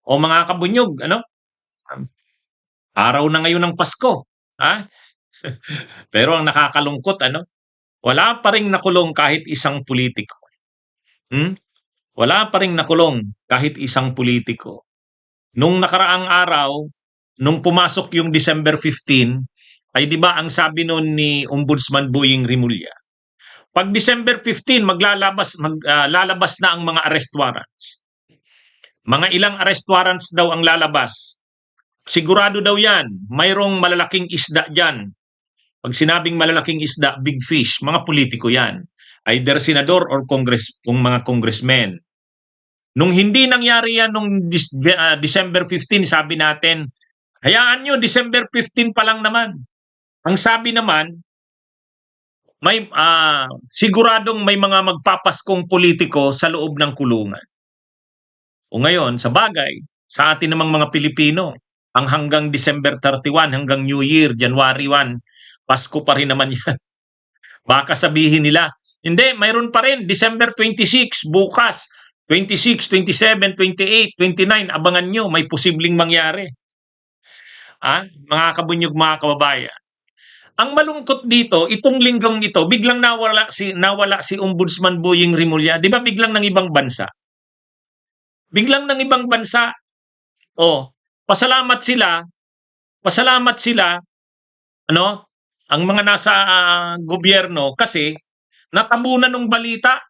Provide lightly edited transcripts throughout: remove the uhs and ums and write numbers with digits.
O mga kabunyog, ano? Araw na ngayon ng Pasko, ha? Pero ang nakakalungkot, ano? Wala pa ring nakulong kahit isang politiko. Hmm? Wala pa ring nakulong kahit isang politiko. Nung nakaraang araw, nung pumasok yung December 15, ay 'di ba ang sabi noon ni Ombudsman Boying Rimulya, pag December 15 lalabas na ang mga arrest warrants. Mga ilang arrest warrants daw ang lalabas. Sigurado daw 'yan, mayroong malalaking isda diyan. Pag sinabing malalaking isda, big fish, mga politiko 'yan. Either senador or kung mga congressmen. Nung hindi nangyari yan nung December 15, sabi natin, hayaan nyo, December 15 pa lang naman. Ang sabi naman, siguradong may mga magpapaskong politiko sa loob ng kulungan. O ngayon, sa bagay, sa atin namang mga Pilipino, ang hanggang December 31, hanggang New Year, January 1, Pasko pa rin naman yan. Baka sabihin nila, hindi, mayroon pa rin, December 26, bukas, 26, 27, 28, 29, abangan nyo, may posibleng mangyari. Mga kabunyog, mga kababayan. Ang malungkot dito, itong linggong ito, biglang nawala si Ombudsman Boying Rimulya. Di ba biglang ng ibang bansa? Biglang ng ibang bansa. Pasalamat sila, ano, ang mga nasa gobyerno kasi natabunan ng balita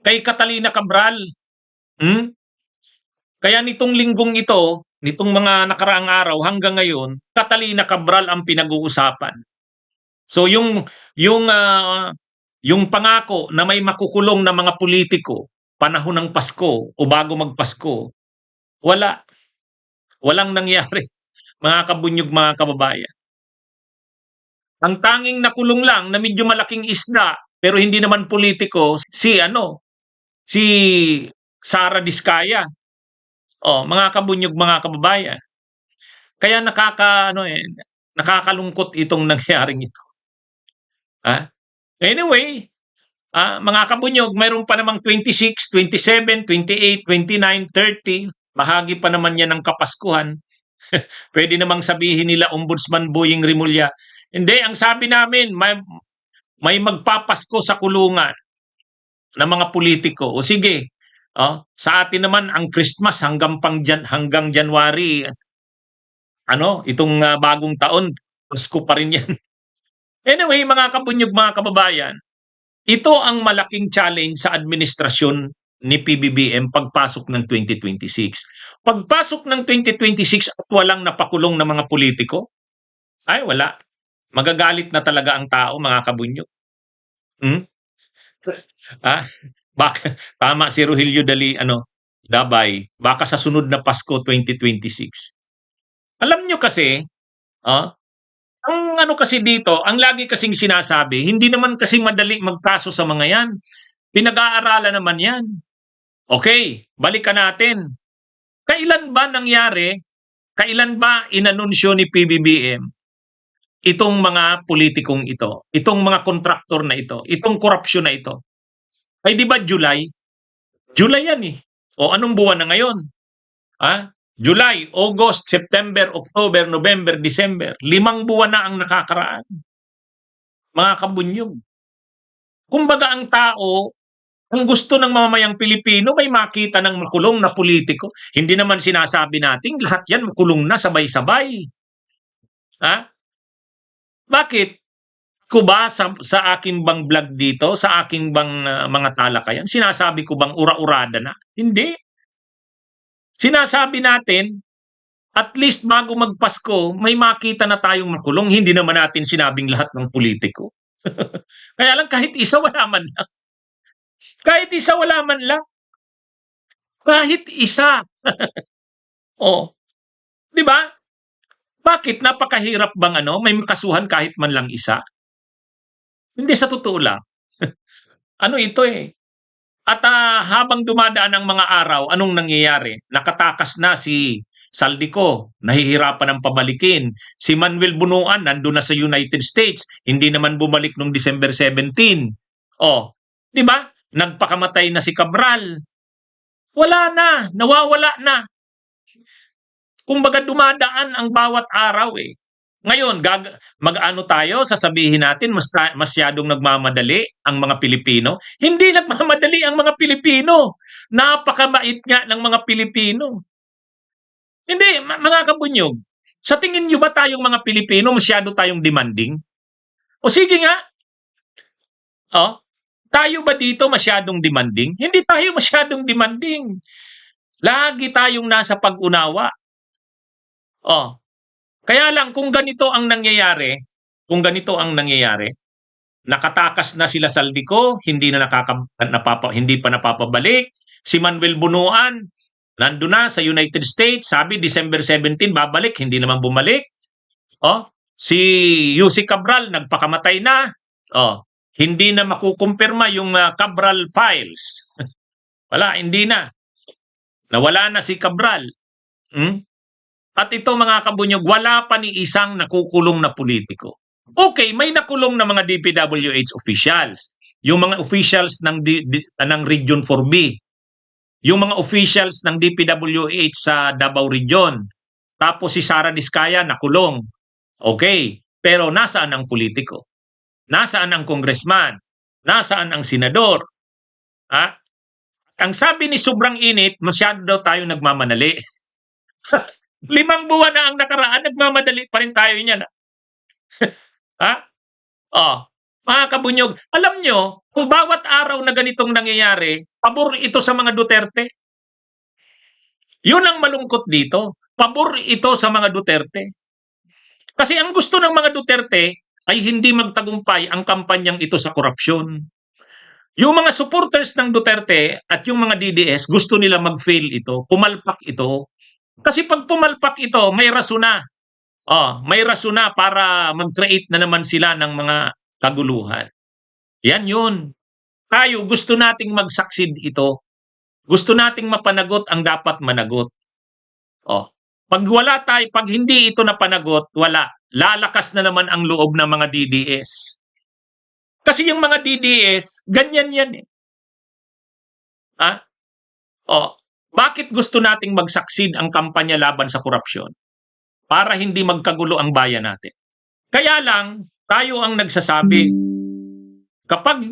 kay Catalina Cabral. Kaya nitong linggong ito, nitong mga nakaraang araw hanggang ngayon, Catalina Cabral ang pinag-uusapan. So yung pangako na may makukulong na mga politiko panahon ng Pasko o bago magpasko, walang nangyari. Mga kabunyog, mga kababayan. Ang tanging nakulong lang na medyo malaking isda pero hindi naman politiko si Sara Diskaya. Mga kabunyog, mga kababayan. Kaya nakakalungkot itong nangyaring ito. Anyway, mga kabunyog, mayroon pa namang 26, 27, 28, 29, 30. Bahagi pa naman yan ng Kapaskuhan. Pwede namang sabihin nila, Ombudsman Boying Rimulya, hindi, ang sabi namin, may magpapasko sa kulungan ng mga politiko. O sige, sa atin naman ang Christmas hanggang January, itong bagong taon, Pasko pa rin yan. Anyway, mga kabunyog, mga kababayan, ito ang malaking challenge sa administrasyon ni PBBM pagpasok ng 2026. Pagpasok ng 2026 at walang napakulong na mga politiko, ay wala. Magagalit na talaga ang tao, mga kabunyog. Tama si Rogelio Dabay, baka sa sunod na Pasko 2026. Alam nyo kasi, ang kasi dito, ang lagi kasing sinasabi, hindi naman kasi madali magkaso sa mga yan. Pinag-aaralan naman yan. Okay, balikan natin. Kailan ba inanunsyo ni PBBM itong mga politikong ito, itong mga kontraktor na ito, itong korupsyon na ito? Ay di ba July? July yan eh. O anong buwan na ngayon? July, August, September, October, November, December. 5 buwan na ang nakakaraan. Mga kabunyog. Kumbaga ang tao, ang gusto ng mamamayang Pilipino may makita ng makulong na politiko. Hindi naman sinasabi natin lahat yan makulong na sabay-sabay. Bakit? Ko ba sa aking bang vlog dito, sa aking bang mga talakayan, sinasabi ko bang ura-urada na? Hindi. Sinasabi natin, at least bago magpasko, may makita na tayong makulong. Hindi naman natin sinabing lahat ng politiko. Kaya lang kahit isa wala man lang. Kahit isa wala man lang. Kahit isa. Di ba? Bakit? Napakahirap bang may makasuhan kahit man lang isa? Hindi, sa totoo lang. Ito eh. At habang dumadaan ang mga araw, anong nangyayari? Nakatakas na si Saldico, nahihirapan ng pabalikin. Si Manuel Bunuan, nandun na sa United States, hindi naman bumalik noong December 17. Di ba? Nagpakamatay na si Cabral. Wala na, nawawala na. Kumbaga dumadaan ang bawat araw eh. Ngayon, mag-ano tayo, sasabihin natin masyadong nagmamadali ang mga Pilipino. Hindi nagmamadali ang mga Pilipino. Napakabait nga ng mga Pilipino. Hindi, mga kabunyog. Sa tingin nyo ba tayong mga Pilipino masyado tayong demanding? O sige nga. Oh, tayo ba dito masyadong demanding? Hindi tayo masyadong demanding. Lagi tayong nasa pag-unawa. Oh, kaya lang kung ganito ang nangyayari, nakatakas na sila Saldico, hindi pa napapabalik. Si Manuel Bunuan, nandun na sa United States, sabi December 17 babalik, hindi naman bumalik. Oh, si Yussi Cabral nagpakamatay na. Oh, hindi na makukumpirma yung Cabral files. Wala, hindi na. Nawala na si Cabral. At ito mga kabunyog, wala pa ni isang nakukulong na politiko. Okay, may nakulong na mga DPWH officials. Yung mga officials ng Region 4B. Yung mga officials ng DPWH sa Davao Region. Tapos si Sara Diskaya nakulong. Okay, pero nasaan ang politiko? Nasaan ang congressman? Nasaan ang senador? Ang sabi ni Sobrang Init, masyado daw tayo nagmamanali. 5 buwan na ang nakaraan, nagmamadali pa rin tayo niyan. Mga kabunyog, alam nyo, kung bawat araw na ganitong nangyayari, pabor ito sa mga Duterte. Yun ang malungkot dito. Pabor ito sa mga Duterte. Kasi ang gusto ng mga Duterte ay hindi magtagumpay ang kampanyang ito sa korupsyon. Yung mga supporters ng Duterte at yung mga DDS, gusto nila mag-fail ito, pumalpak ito. Kasi pag pumalpak ito, may rason na. May rason na para mag-create na naman sila ng mga kaguluhan. Yan yun. Tayo, gusto nating mag-succeed ito. Gusto nating mapanagot ang dapat managot. Pag hindi ito napanagot, wala. Lalakas na naman ang loob ng mga DDS. Kasi yung mga DDS, ganyan yan eh. Bakit gusto nating mag-succeed ang kampanya laban sa korupsyon? Para hindi magkagulo ang bayan natin. Kaya lang, tayo ang nagsasabi, kapag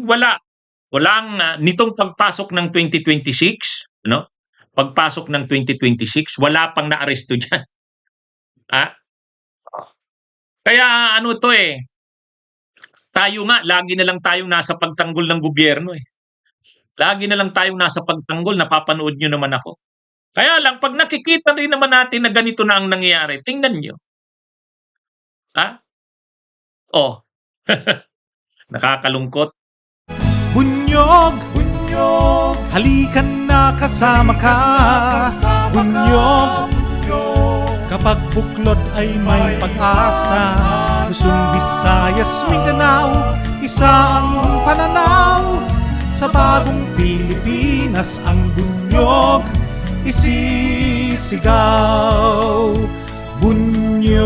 walang nitong pagpasok ng 2026, pagpasok ng 2026, wala pang naaresto dyan. Kaya tayo nga, lagi na lang tayong nasa pagtanggol ng gobyerno eh. Lagi na lang tayong nasa pagtanggol, napapanood nyo naman ako. Kaya lang, pag nakikita rin naman natin na ganito na ang nangyayari, tingnan nyo. Nakakalungkot. Bunyog, bunyog, halikan na kasama ka. Bunyog, kapag buklod ay may pag-asa. Luzon, Visayas, Mindanao, isa ang pananaw. Sa bagong Pilipinas ang bunyog isisigaw. Bunyog.